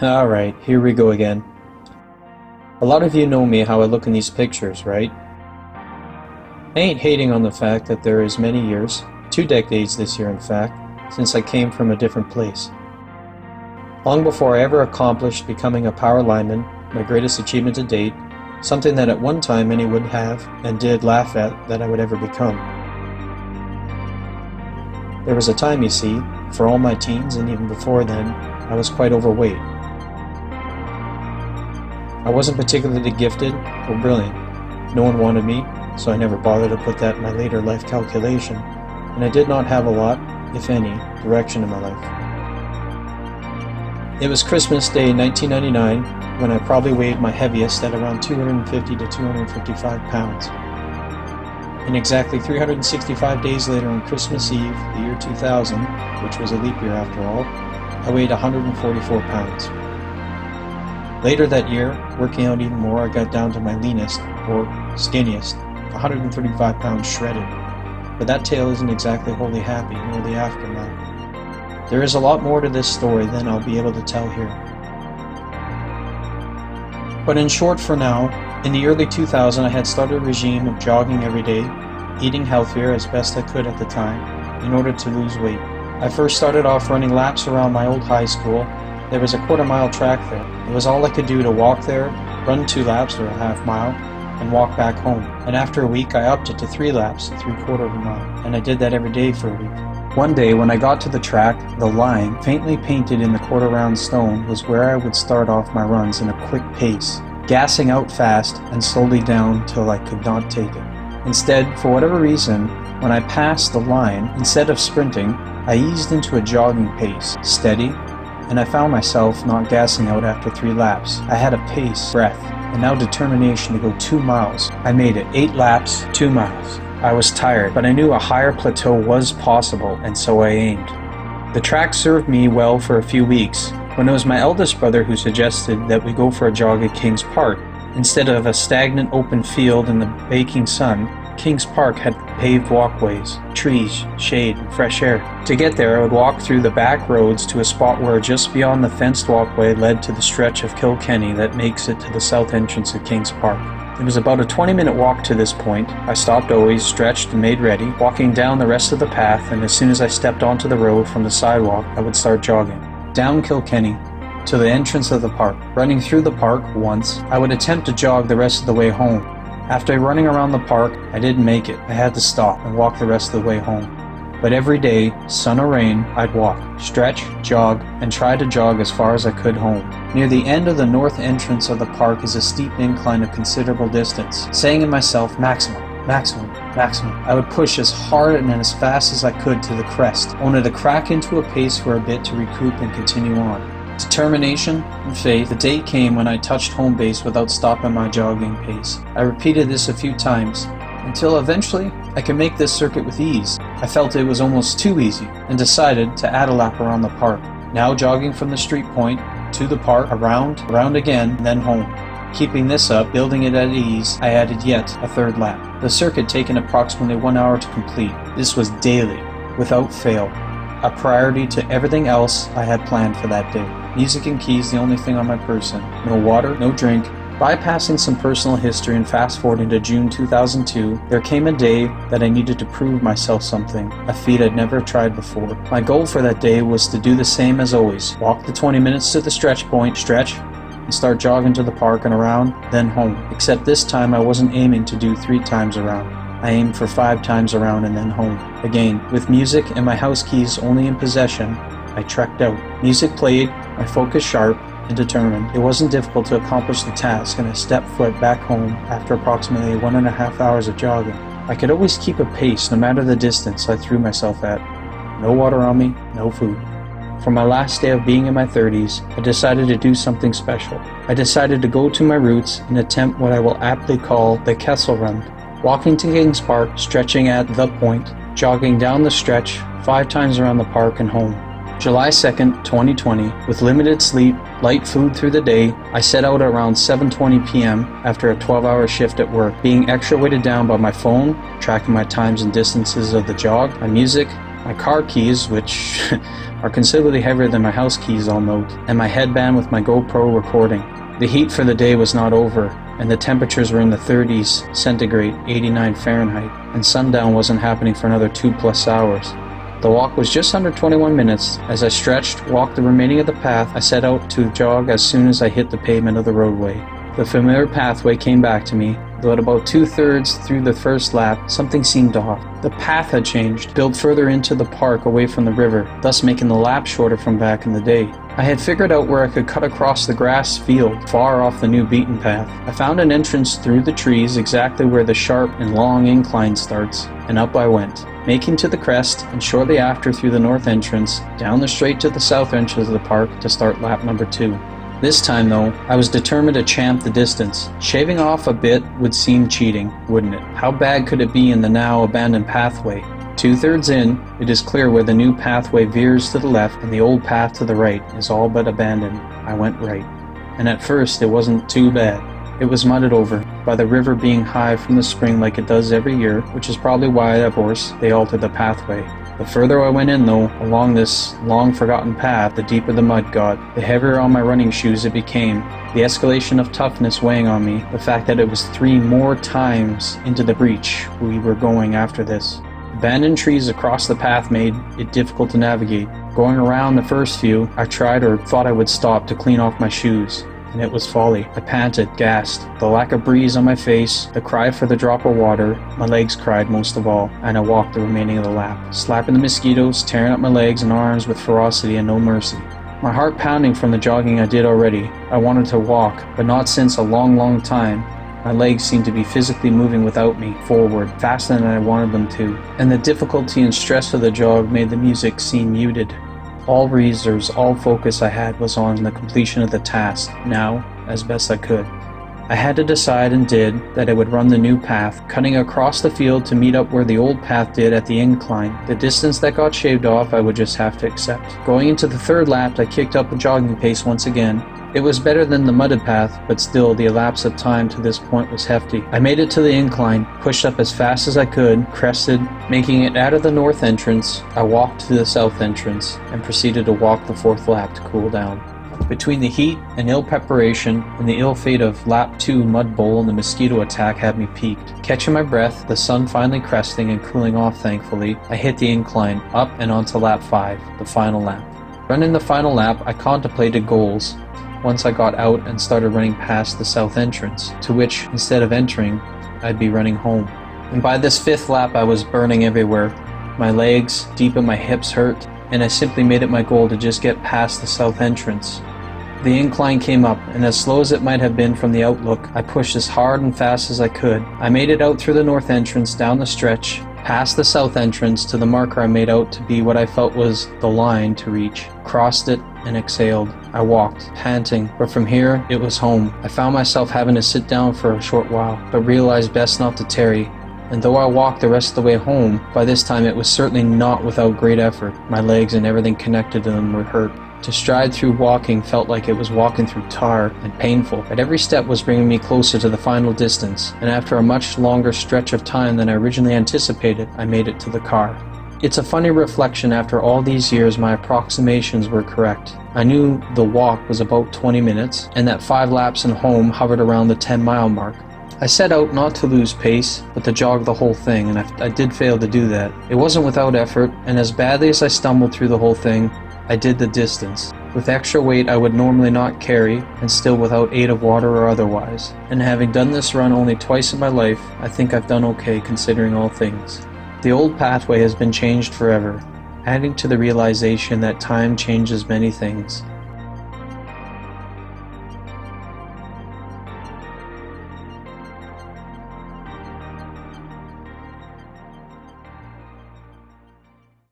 Alright, here we go again. A lot of you know me how I look in these pictures, right? I ain't hating on the fact that there is many years, 2 decades this year in fact, since I came from a different place. Long before I ever accomplished becoming a power lineman, my greatest achievement to date, something that at one time many would have and did laugh at that I would ever become. There was a time, you see, for all my teens and even before then, I was quite overweight. I wasn't particularly gifted or brilliant. No one wanted me, so I never bothered to put that in my later life calculation, and I did not have a lot, if any, direction in my life. It was Christmas Day 1999 when I probably weighed my heaviest at around 250 to 255 pounds. And exactly 365 days later on Christmas Eve, the year 2000, which was a leap year after all, I weighed 144 pounds. Later that year, working out even more, I got down to my leanest, or skinniest, 135 pounds shredded. But that tale isn't exactly wholly happy, nor the aftermath. There is a lot more to this story than I'll be able to tell here. But in short for now, in the early 2000s I had started a regime of jogging every day, eating healthier as best I could at the time, in order to lose weight. I first started off running laps around my old high school. There was a quarter-mile track there. It was all I could do to walk there, run 2 laps or a half mile, and walk back home. And after a week I upped it to 3 laps, 3/4 of a mile, and I did that every day for a week. One day when I got to the track, the line, faintly painted in the quarter-round stone, was where I would start off my runs in a quick pace, gassing out fast and slowly down till I could not take it. Instead, for whatever reason, when I passed the line, instead of sprinting, I eased into a jogging pace, steady, and I found myself not gassing out after 3 laps. I had a pace, breath, and now determination to go 2 miles. I made it 8 laps, 2 miles. I was tired, but I knew a higher plateau was possible, and so I aimed. The track served me well for a few weeks, when it was my eldest brother who suggested that we go for a jog at Kings Park. Instead of a stagnant open field in the baking sun, Kings Park had paved walkways, trees, shade, and fresh air. To get there, I would walk through the back roads to a spot where just beyond the fenced walkway led to the stretch of Kilkenny that makes it to the south entrance of Kings Park. It was about a 20-minute walk to this point. I stopped always, stretched, and made ready, walking down the rest of the path, and as soon as I stepped onto the road from the sidewalk, I would start jogging. Down Kilkenny, to the entrance of the park. Running through the park once, I would attempt to jog the rest of the way home. After running around the park, I didn't make it. I had to stop and walk the rest of the way home. But every day, sun or rain, I'd walk, stretch, jog, and try to jog as far as I could home. Near the end of the north entrance of the park is a steep incline of considerable distance, saying in myself, maximum, maximum, maximum. I would push as hard and as fast as I could to the crest, only to crack into a pace for a bit to recoup and continue on. Determination and faith. The day came when I touched home base without stopping my jogging pace. I repeated this a few times, until eventually I could make this circuit with ease. I felt it was almost too easy, and decided to add a lap around the park. Now jogging from the street point to the park, around again, then home. Keeping this up, building it at ease, I added yet a 3rd lap. The circuit taking approximately 1 hour to complete. This was daily, without fail, a priority to everything else I had planned for that day. Music and keys the only thing on my person. No water, no drink. Bypassing some personal history and fast forwarding to June 2002, there came a day that I needed to prove myself something, a feat I'd never tried before. My goal for that day was to do the same as always. Walk the 20 minutes to the stretch point, stretch, and start jogging to the park and around, then home. Except this time I wasn't aiming to do 3 times around. I aimed for 5 times around and then home. Again, with music and my house keys only in possession, I trekked out. Music played, my focus sharp and determined. It wasn't difficult to accomplish the task, and I stepped foot back home after approximately 1.5 hours of jogging. I could always keep a pace no matter the distance I threw myself at. No water on me, no food. For my last day of being in my 30s, I decided to do something special. I decided to go to my roots and attempt what I will aptly call the Kessel Run. Walking to Kings Park, stretching at the point, jogging down the stretch 5 times around the park and home. July 2nd, 2020, with limited sleep, light food through the day, I set out around 7:20 p.m. after a 12-hour shift at work, being extra weighted down by my phone, tracking my times and distances of the jog, my music, My car keys, which are considerably heavier than my house keys, I'll note, and my headband with my GoPro recording. The heat for the day was not over, and the temperatures were in the 30s centigrade, 89 Fahrenheit, and sundown wasn't happening for another 2+ hours. The walk was just under 21 minutes. As I stretched, walked the remaining of the path, I set out to jog as soon as I hit the pavement of the roadway. The familiar pathway came back to me, though at about 2/3 through the first lap, something seemed off. The path had changed, built further into the park away from the river, thus making the lap shorter from back in the day. I had figured out where I could cut across the grass field, far off the new beaten path. I found an entrance through the trees exactly where the sharp and long incline starts, and up I went, making to the crest, and shortly after through the north entrance, down the straight to the south entrance of the park to start lap number 2. This time, though, I was determined to champ the distance. Shaving off a bit would seem cheating, wouldn't it? How bad could it be in the now abandoned pathway? 2/3 in, it is clear where the new pathway veers to the left and the old path to the right is all but abandoned. I went right. And at first, it wasn't too bad. It was mudded over by the river being high from the spring like it does every year, which is probably why, of course, they altered the pathway. The further I went in, though, along this long-forgotten path, the deeper the mud got, the heavier on my running shoes it became, the escalation of toughness weighing on me, the fact that it was 3 more times into the breach we were going after this. Abandoned trees across the path made it difficult to navigate. Going around the first few, I tried or thought I would stop to clean off my shoes, and it was folly. I panted, gasped, the lack of breeze on my face, the cry for the drop of water. My legs cried most of all, and I walked the remaining of the lap, slapping the mosquitoes, tearing up my legs and arms with ferocity and no mercy. My heart pounding from the jogging I did already. I wanted to walk, but not since a long, long time. My legs seemed to be physically moving without me, forward, faster than I wanted them to, and the difficulty and stress of the jog made the music seem muted. All reserves, all focus I had was on the completion of the task, now, as best I could. I had to decide, and did, that I would run the new path, cutting across the field to meet up where the old path did at the incline. The distance that got shaved off I would just have to accept. Going into the 3rd lap, I kicked up the jogging pace once again. It was better than the mudded path, but still the elapse of time to this point was hefty. I made it to the incline, pushed up as fast as I could, crested, making it out of the north entrance. I walked to the south entrance, and proceeded to walk the 4th lap to cool down. Between the heat and ill preparation, and the ill fate of lap 2 mud bowl and the mosquito attack had me peaked. Catching my breath, the sun finally cresting and cooling off thankfully, I hit the incline, up and onto lap 5, the final lap. Running the final lap, I contemplated goals. Once I got out and started running past the south entrance, to which, instead of entering, I'd be running home. And by this 5th lap I was burning everywhere. My legs, deep in my hips hurt, and I simply made it my goal to just get past the south entrance. The incline came up, and as slow as it might have been from the outlook, I pushed as hard and fast as I could. I made it out through the north entrance, down the stretch, past the south entrance to the marker I made out to be what I felt was the line to reach, crossed it, and exhaled. I walked, panting, but from here, it was home. I found myself having to sit down for a short while, but realized best not to tarry. And though I walked the rest of the way home, by this time it was certainly not without great effort. My legs and everything connected to them were hurt. To stride through walking felt like it was walking through tar, and painful, but every step was bringing me closer to the final distance, and after a much longer stretch of time than I originally anticipated, I made it to the car. It's a funny reflection after all these years my approximations were correct. I knew the walk was about 20 minutes, and that 5 laps and home hovered around the 10-mile mark. I set out not to lose pace, but to jog the whole thing, and I did fail to do that. It wasn't without effort, and as badly as I stumbled through the whole thing, I did the distance, with extra weight I would normally not carry, and still without aid of water or otherwise. And having done this run only twice in my life, I think I've done okay considering all things. The old pathway has been changed forever, adding to the realization that time changes many things.